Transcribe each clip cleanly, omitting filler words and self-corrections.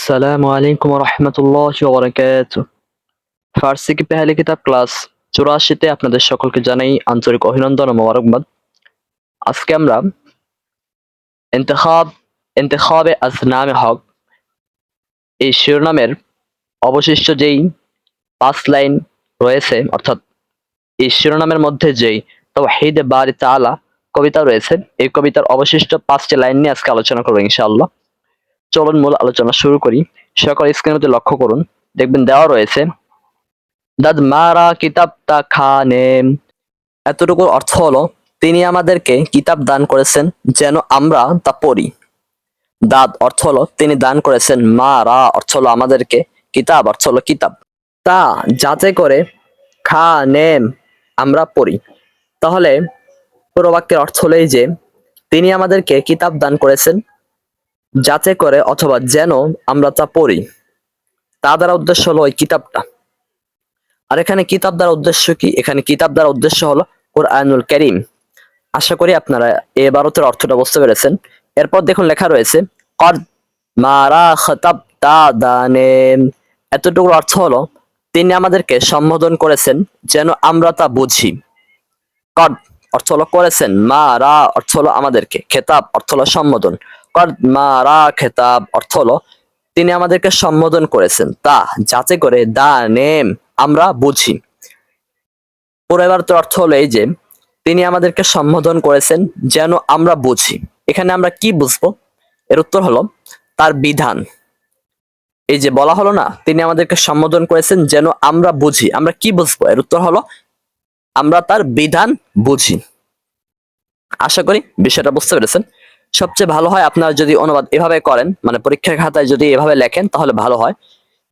আসসালামু আলাইকুম রহমতুল্লাহ ওবরাকাতুহ। ফার্সি কি পেহলি কিতাব ক্লাস 84-তে আপনাদের সকলকে জানাই আন্তরিক অভিনন্দন ও মোবারকবাদ। আজকে আমরা ইন্তেখাব ইন্তেখাবে আসনামে হক এই শিরোনামের অবশিষ্ট যেই 5 লাইন রয়েছে, অর্থাৎ এই শিরোনামের মধ্যে যেই তাওহীদে বারি তাআলা কবিতা রয়েছে, এই কবিতার অবশিষ্ট 5টি লাইন নিয়ে আজকে আলোচনা করব ইনশাআল্লাহ। চলুন মূল আলোচনা শুরু করি। সকল স্ক্রিনের মধ্যে লক্ষ্য করুন, দেখবেন দেওয়া রয়েছে দাদ মারা কিতাব তা খানে। এতটুকুর অর্থ হলো তিনি আমাদেরকে কিতাব দান করেছেন যেন আমরা তা পড়ি। দাদ অর্থ হলো তিনি দান করেছেন, মারা অর্থ হলো আমাদেরকে, কিতাব অর্থ হলো কিতাব। তা যাতে করে খানে আমরা পড়ি। তাহলে পুরো বাক্যের অর্থ হলো এই যে তিনি আমাদেরকে কিতাব দান করেছেন যাতে করে অথবা যেন আমরা তা পড়ি। তা দ্বারা উদ্দেশ্য হলো ওই কিতাবটা। আর এখানে কিতাব দ্বারা উদ্দেশ্য কি? এখানে কিতাব দ্বারা উদ্দেশ্য হলো কুরআনুল কারীম। আশা করি আপনারা এই ইবারতের অর্থটা বুঝতে পেরেছেন। এরপর দেখুন লেখা রয়েছে কদ মারা খাতাবতা দানে। এতটুকুর অর্থ হলো তিনি আমাদেরকে সম্বোধন করেছেন যেন আমরা তা বুঝি। কদ অর্থ হলো করেছেন, মারা অর্থ হলো আমাদেরকে, খেতাব অর্থ হলো সম্বোধন। কদ মারা খেতাব অর্থ হলো তিনি আমাদেরকে সম্বোধন করেছেন তা যাতে করে দানেম আমরা বুঝি। পুরো অর্থ হলো এই যে তিনি আমাদেরকে সম্বোধন করেছেন যেন আমরা বুঝি। এখানে আমরা কি বুঝবো? এর উত্তর হলো তার বিধান। এই যে বলা হলো না, তিনি আমাদেরকে সম্বোধন করেছেন যেন আমরা বুঝি, আমরা কি বুঝবো? এর উত্তর হলো আমরা তার বিধান বুঝি। আশা করি বিষয়টা বুঝতে পেরেছেন। সবচেয়ে ভালো হয় আপনারা যদি অনুবাদ এভাবে করেন, মানে পরীক্ষার খাতায় যদি এভাবে লেখেন তাহলে ভালো হয়।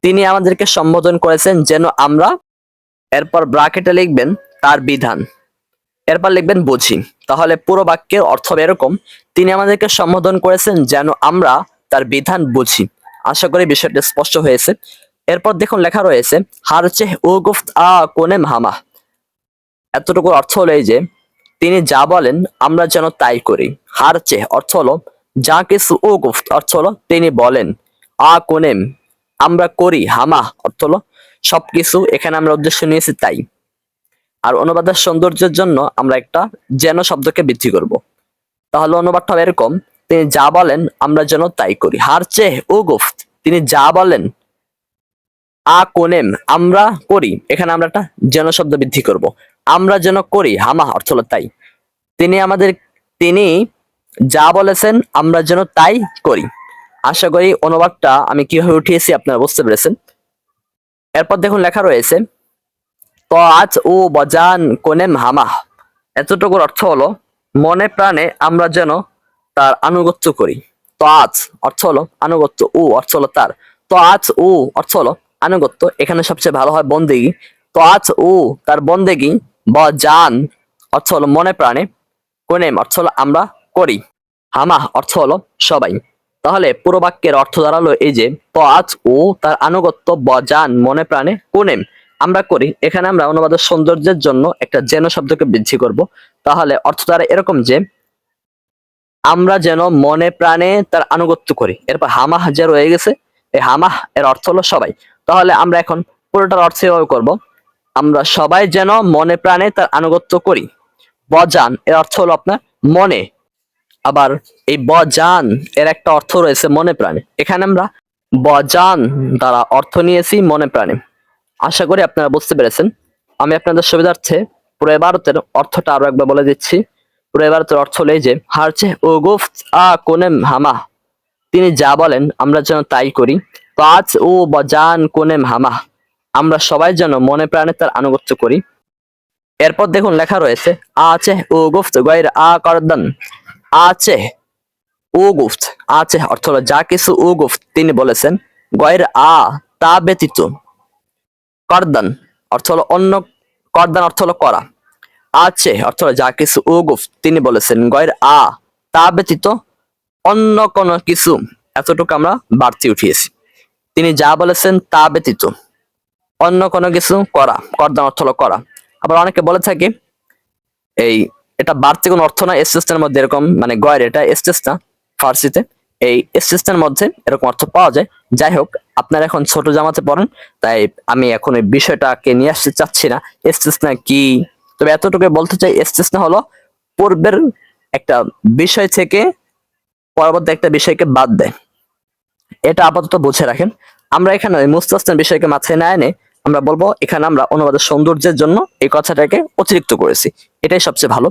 তিনি আমাদেরকে সম্বোধন করেছেন যেন আমরা, এরপর ব্র্যাকেটে লিখবেন তার বিধান, এরপর লিখবেন বুঝি। তাহলে পুরো বাক্যের অর্থ এরকম, তিনি আমাদেরকে সম্বোধন করেছেন যেন আমরা তার বিধান বুঝি। আশা করি বিষয়টা স্পষ্ট হয়েছে। এরপর দেখুন লেখা রয়েছে হারচে ও গুফত আ কোনেম হামা। এতটুকু অর্থ হলো এই যে তিনি যা বলেন আমরা যেন তাই করি। হারচে অর্থ হলো যা কিছু, ও গুফত অর্থ হলো তিনি বলেন, আ কোনেম আমরা করি, হামা অর্থ হলো সবকিছু। এখানে আমরা উদ্দেশ্য নিয়েছি তাই। আর অনুবাদের সৌন্দর্যের জন্য আমরা একটা যেন শব্দকে বৃদ্ধি করব। তাহলে অনুবাদটা হবে এরকম, তিনি যা বলেন আমরা যেন তাই করি। হার চেহ ও গুফত তিনি যা বলেন, আ কোনেম আমরা করি। এখানে আমরা একটা যেন শব্দ বৃদ্ধি করব। আমরা যেন করি, হামা অর্থ হলো তাই। তিনি যা বলেছেন আমরা যেন তাই করি। আশা করি অনুবাদটা আমি কিভাবে উঠিয়েছি আপনারা বুঝতে পেরেছেন। এরপর দেখুন লেখা রয়েছে তাআত ও বজান কোনেম হামাহ। এতটুকুর অর্থ হলো মনে প্রাণে আমরা যেন তার আনুগত্য করি। তাআত অর্থ হলো আনুগত্য, ও অর্থ হলো তার। তাআত ও অর্থ হলো আনুগত্য, এখানে সবচেয়ে ভালো হয় বন্দেগী। তাআত ও তার বন্দেগী, বজান অর্থ হলো মনে প্রাণে, কোনেম অর্থ হলো আমরা করি, হামাহ অর্থ হলো সবাই। তাহলে পুরো বাক্যের অর্থ দাঁড়ালো এই যে তাআত ও তার আনুগত্য, বজান মনে প্রাণে, কোনেম আমরা করি। এখানে আমরা অনুবাদের সৌন্দর্যের জন্য একটা যেন শব্দকে বৃদ্ধি করব। তাহলে অর্থ দ্বারা এরকম যে আমরা যেন মনে প্রাণে তার আনুগত্য করি। এরপর হামাহ যে রয়ে গেছে, এই হামাহ এর অর্থ হলো সবাই। তাহলে আমরা এখন পুরোটার অর্থ এভাবে করবো, আমরা সবাই যেন মনে প্রাণে তার আনুগত্য করি। বজান এর অর্থ হলো আপনার মনে। আবার এই বজান এর একটা অর্থ রয়েছে মনে প্রাণে। এখানে আমরা বজান দ্বারা অর্থ নিয়েছি মনে প্রাণে। আশা করি আপনারা বুঝতে পেরেছেন। আমি আপনাদের সুবিধার্থে পুরো ইবারতের অর্থটা আরো একবার বলে দিচ্ছি। পুরো ইবারতের অর্থ হলো এই যে হারচে ও গুফত আ কোনেম হামা, তিনি যা বলেন আমরা যেন তাই করি। তাআত ও বজান কোনেম হামা, আমরা সবাই যেন মনে প্রাণে তার আনুগত্য করি। এরপর দেখুন লেখা রয়েছে আছে ও গুফত গায়র আ করদান। আছে ও গুফত, আছে অর্থ হলো যা কিছু, ও গুফত তিনি বলেছেন, গায়র আ তা ব্যতীত, করদান অর্থ হলো অন্য, করদান অর্থ হলো করা, আছে অর্থ হলো যা কিছু, ও গুফত তিনি বলেছেন, গায়র আ তা ব্যতীত অন্য কোনো কিছু। এতটুকু আমরা বাড়তি উঠিয়েছি। তিনি যা বলেছেন তা ব্যতীত অন্য কোনো কিছু করা, করদান অর্থ হলো করা। আবার অনেকে বলে থাকে এই এটা বাড়তি কোনো অর্থ না, এসটেসটার মধ্যে এরকম, মানে গয়ের এটা এসটেস না ফার্সিতে, এই ইস্তিসনার মধ্যে এরকম অর্থ পাওয়া যায়। যাই হোক, আপনারা এখন ছোট জামাতে পড়েন, তাই আমি এখন এই বিষয়টাকে নিয়ে আসতে চাচ্ছি না ইস্তিসনা কি। তবে এতটুকু বলতে চাই, ইস্তিসনা হলো পূর্বের একটা বিষয় থেকে পরবর্তী একটা বিষয়কে বাদ দেয়। এটা আপাতত বুঝে রাখেন। আমরা এখানে মুস্তাসনার বিষয়কে মাথায় না এনে আমরা বলবো এখানে আমরা অনুবাদের সৌন্দর্যের জন্য এই কথাটাকে অতিরিক্ত করেছি, এটাই সবচেয়ে ভালো।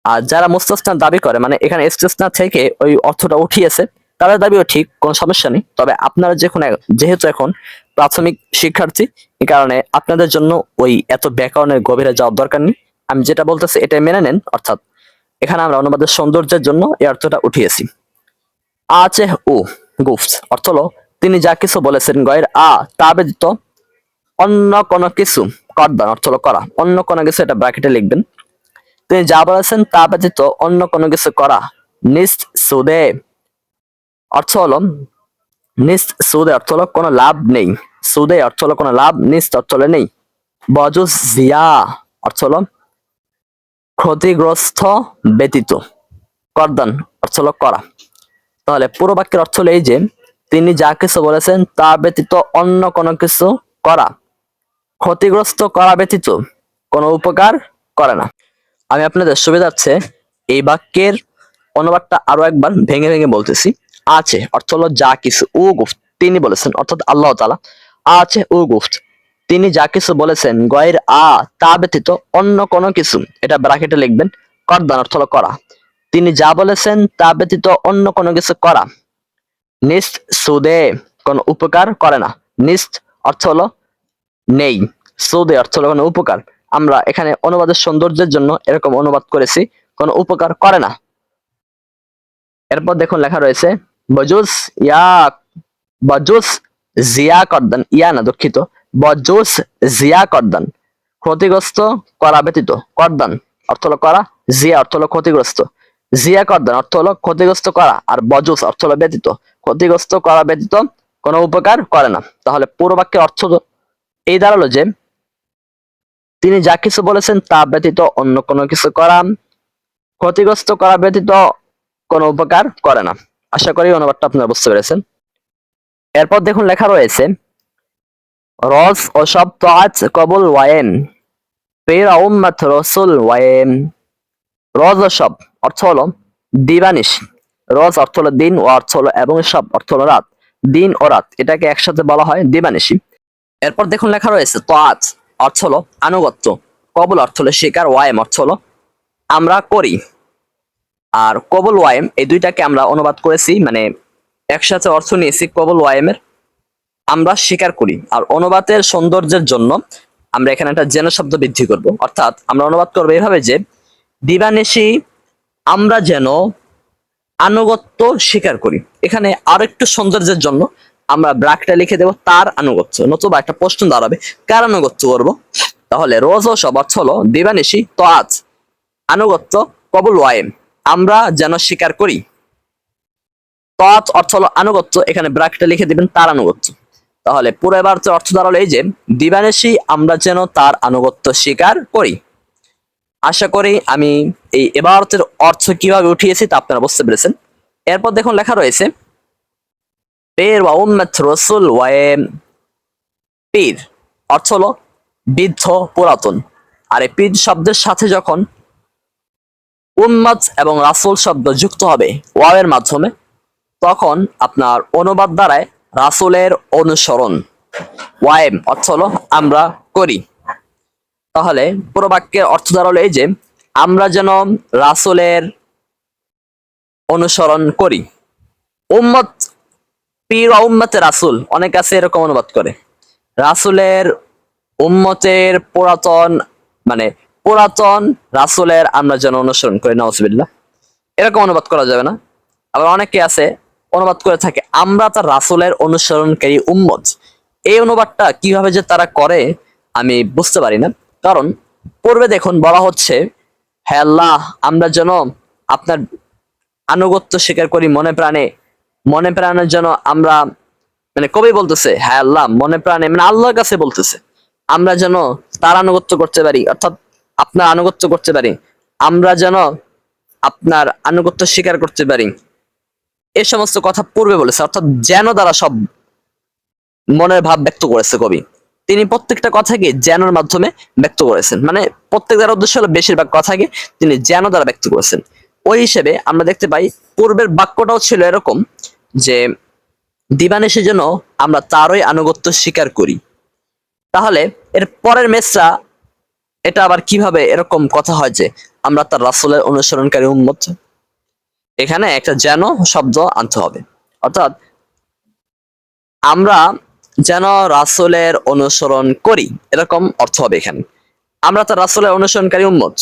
আর যারা মুস্তাসনার দাবি করে, মানে এখানে ইস্তিসনা থেকে ওই অর্থটা উঠিয়েছে, তাদের দাবিও ঠিক, কোনো সমস্যা নেই। তবে আপনারা যেহেতু এখন প্রাথমিক শিক্ষার্থী, এই কারণে আপনাদের জন্য ওই এত ব্যাকরণের গভীরে যাওয়ার দরকার নেই। আমি যেটা বলতেছি এটাই মেনে নেন। অর্থাৎ এখানে আমরা অনুবাদের সৌন্দর্যের জন্য এই অর্থটা উঠিয়েছি। আছে ও গুফট অর্থ হলো তিনি যা কিছু বলেছেন, গয়ের আ তা ব্যতীত অন্য কোনো কিছু, করদান অর্থ হলো করা, অন্য কোনো কিছু, এটা ব্র্যাকেটে লিখবেন। তিনি যা বলেছেন তা ব্যতীত অন্য কোনো কিছু করা, নিস্ত সুদে অর্থ হলো, নিস্ত সুদে অর্থ হলো কোনো লাভ নেই, সুদে অর্থ হলো কোনো লাভ, নিস্ত অর্থ হলো নেই। বজুস জিয়া অর্থ হলো ক্ষতিগ্রস্ত ব্যতীত, করদান অর্থ হলো করা। তাহলে পুরো বাক্যের অর্থ হলো এই যে তিনি যা কিছু বলেছেন তা ব্যতীত অন্য কোনো কিছু করা, ক্ষতিগ্রস্ত করা ব্যতীত কোনো উপকার করে না। আমি আপনাদের সুবিধার্থে এই বাক্যের অনুবাদটা আরো একবার ভেঙে ভেঙে বলতেছি। আছে অর্থ হলো যা কিছু, ও গুফট তিনি বলেছেন, অর্থাৎ আল্লাহ তাআলা। আছে ও গুফট তিনি যা কিছু বলেছেন, গয়ের আ তা ব্যতীত অন্য কোনো কিছু, এটা ব্র্যাকেটে লিখবেন। করদান অর্থ হলো করা, তিনি যা বলেছেন তা ব্যতীত অন্য কোনো কিছু করা, নিস্ত সুদে কোনো উপকার করে না, নিস্ত অর্থ হলো নেই, সুদে অর্থ হলো কোনো উপকার। আমরা এখানে অনুবাদের সৌন্দর্যের জন্য এরকম অনুবাদ করেছি, কোনো উপকার করে না। এরপর দেখুন লেখা রয়েছে বজুস ইয়া, বজুস জিয়া করদান, ইয়া না দুঃখিত, বজুস জিয়া করদান ক্ষতিগ্রস্ত করা ব্যতীত, করদান অর্থ হলো করা, জিয়া অর্থ হলো ক্ষতিগ্রস্ত, জিয়া করদান অর্থ হলো ক্ষতিগ্রস্ত করা, আর বজুস অর্থ হলো ব্যতীত, ক্ষতিগ্রস্ত করা ব্যতীত কোনো উপকার করে না। তাহলে পুরো বাক্যের অর্থ এই দাঁড়ালো যে তিনি যা কিছু বলেছেন তা ব্যতীত অন্য কোনো কিছু করা, ক্ষতিগ্রস্ত করা ব্যতীত কোনো উপকার করে না। আশা করি অনুবাদটা আপনারা বুঝতে পেরেছেন। এরপর দেখুন লেখা রয়েছে রস ও সব তাজ কবুল ওয়ায়েম পের উম্মাত রসুল ওয়ায়েম। রজ ও সব অর্থ হলো দিবানিশ, রজ অর্থ হলো দিন, ও অর্থ হলো এবং, সব অর্থ হলো রাত, দিন ও রাত এটাকে একসাথে বলা হয় দিবানিশি। এরপর দেখুন লেখা রয়েছে তাজ অর্থ হলো আনুগত্য, কবুল অর্থ হলো শিকার, ওয়ায়েম অর্থ হলো আমরা করি। আর কবুল ওয়ায়েম এই দুইটাকে আমরা অনুবাদ করেছি, মানে একসাথে অর্থ নিয়েছি কবুল ওয়ায়েমের, আমরা স্বীকার করি। আর অনুবাদের সৌন্দর্যের জন্য আমরা এখানে একটা যেন শব্দ বৃদ্ধি করব, অর্থাৎ আমরা অনুবাদ করবো এইভাবে যে দিবানিশি আমরা যেন আনুগত্য স্বীকার করি। এখানে আরো একটু সৌন্দর্যের জন্য আমরা ব্র্যাকেটে লিখে দেব তার আনুগত্য, নতুবা একটা প্রশ্ন দাঁড়াবে কার আনুগত্য করবো। তাহলে রোজ ও সব অর্থ হলো দিবানিশি তো আজ, আনুগত্য কবুল ওয়ায়েম আমরা যেন স্বীকার করি, তৎ অর্থ হলো আনুগত্য, এখানে ব্র্যাকেটে লিখে দিবেন তার আনুগত্য। তাহলে পুরো এবার অর্থ দাঁড়ালো এই যে দিবানিশি আমরা যেন তার আনুগত্য স্বীকার করি। আশা করি আমি এই এবারতের অর্থ কিভাবে উঠিয়েছি তা আপনারা বুঝতে পেরেছেন। এরপর দেখুন লেখা রয়েছে পের ওয়া উম্মাত রাসূল ওয়ায়েম, পীর অর্থ হলো বৃদ্ধ পুরাতন। আর এই পীর শব্দের সাথে যখন উম্মাত এবং রাসূল শব্দ যুক্ত হবে ওয়াওয়ের মাধ্যমে, তখন আপনার অনুবাদ দ্বারায় রাসূলের অনুসরণ, ওয়ায়েম অর্থ হলো আমরা করি। তাহলে পুরো বাক্যের অর্থ দাঁড়ালো এই যে আমরা যেন রাসূলের অনুসরণ করি। উম্মত, পীর ও উম্মতে রাসূল, অনেক আছে এরকম অনুবাদ করে, রাসূলের উম্মতের পুরাতন, মানে পুরাতন রাসূলের আমরা যেন অনুসরণ করি, নাউজুবিল্লাহ, এরকম অনুবাদ করা যাবে না। আবার অনেকে আছে অনুবাদ করে থাকে আমরা তার রাসূলের অনুসরণকারী উম্মত। এই অনুবাদটা কিভাবে যে তারা করে আমি বুঝতে পারি না। কারণ পূর্বে দেখুন বলা হচ্ছে হে আল্লাহ আমরা যেন আপনার আনুগত্য স্বীকার করি মনে প্রাণে, মনে প্রাণের জন্য আমরা, মানে কবি বলতেছে হ্যাঁ আল্লাহ মনে প্রাণে, মানে আল্লাহর কাছে বলতেছে আমরা যেন তার আনুগত্য করতে পারি, অর্থাৎ আপনার আনুগত্য করতে পারি, আমরা যেন আপনার আনুগত্য স্বীকার করতে পারি। এই সমস্ত কথা পূর্বে বলেছে, অর্থাৎ যেন দ্বারা সব মনের ভাব ব্যক্ত করেছে কবি। তিনি প্রত্যেকটা কথাকে যেনর মাধ্যমে ব্যক্ত করেছেন, মানে প্রত্যেক দ্বারা উদ্দেশ্য হলো বেশিরভাগ কথাকে তিনি যেন দ্বারা ব্যক্ত করেছেন। ওই হিসেবে আমরা দেখতে পাই পূর্বের বাক্যটাও ছিল এরকম যে দিবানিশি যেন আমরা তারই আনুগত্য স্বীকার করি। তাহলে এর পরের মেসরা এটা আবার কিভাবে এরকম কথা হয় যে আমরা তার রাসূলের অনুসরণকারী উম্মত, এখানে একটা যেন শব্দ আনতে হবে, অর্থাৎ আমরা যেন রাসূলের অনুসরণ করি, এরকম অর্থ হবে এখানে। আমরা তার রাসূলের অনুসরণকারী উম্মত,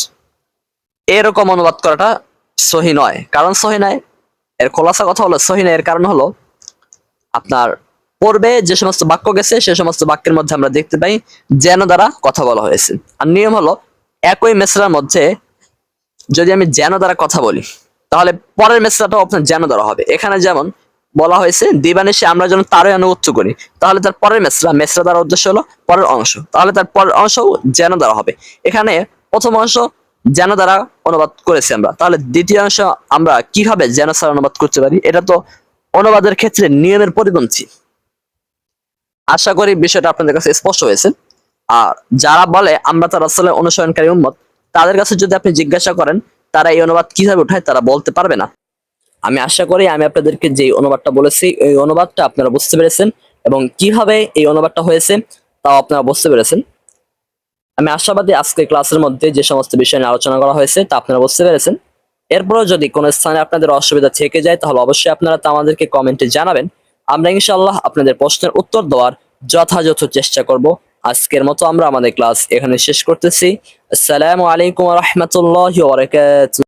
এরকম অনুবাদ করাটা সহি নয়। কারণ সহি নয়, এর খোলাসা কথা হলো সহি নয়, এর কারণ হলো আপনার পূর্বে যে সমস্ত বাক্য গেছে সে সমস্ত বাক্যের মধ্যে আমরা দেখতে পাই যেন দ্বারা কথা বলা হয়েছে। আর নিয়ম হলো একই মেসরার মধ্যে যদি আমি যেন দ্বারা কথা বলি তাহলে পরের মেসরাটাও আপনার যেন দ্বারা হবে। এখানে যেমন বলা হয়েছে দিবানিশি আমরা যেন তারই আনুগত্য করি, তাহলে তার পরের মেসরা দ্বারা উদ্দেশ্য হলো পরের অংশ, তাহলে তার পরের অংশও যেন দ্বারা হবে। এখানে প্রথম অংশ যেন দ্বারা অনুবাদ করেছি আমরা, তাহলে দ্বিতীয় অংশ আমরা কিভাবে যেন ছাড়া অনুবাদ করতে পারি? এটা তো অনুবাদের ক্ষেত্রে নিয়মের পরিপন্থী। আশা করি বিষয়টা আপনাদের কাছে স্পষ্ট হয়েছে। আর যারা বলে আমরা তার রাসূলের অনুসরণকারী উম্মত, তাদের কাছে যদি আপনি জিজ্ঞাসা করেন তারা এই অনুবাদ কিভাবে উঠায়, তারা বলতে পারবে না। আমি আশা করি আমি আপনাদেরকে যে অনুবাদটা বলেছি এই অনুবাদটা আপনারা বুঝতে পেরেছেন, এবং কিভাবে এই অনুবাদটা হয়েছে তাও আপনারা বুঝতে পেরেছেন। আমি আশাবাদী আজকে ক্লাসের মধ্যে যে সমস্ত বিষয় নিয়ে আলোচনা করা হয়েছে তা আপনারা বুঝতে পেরেছেন। এরপরও যদি কোনো স্থানে আপনাদের অসুবিধা থেকে যায় তাহলে অবশ্যই আপনারা তা আমাদেরকে কমেন্টে জানাবেন। আমরা ইনশাআল্লাহ আপনাদের প্রশ্নের উত্তর দেওয়ার যথাযথ চেষ্টা করব। আজকের মতো আমরা আমাদের ক্লাস এখানে শেষ করতেছি। আসসালামু আলাইকুম ওয়া রাহমাতুল্লাহি ওয়া বারাকাতুহু।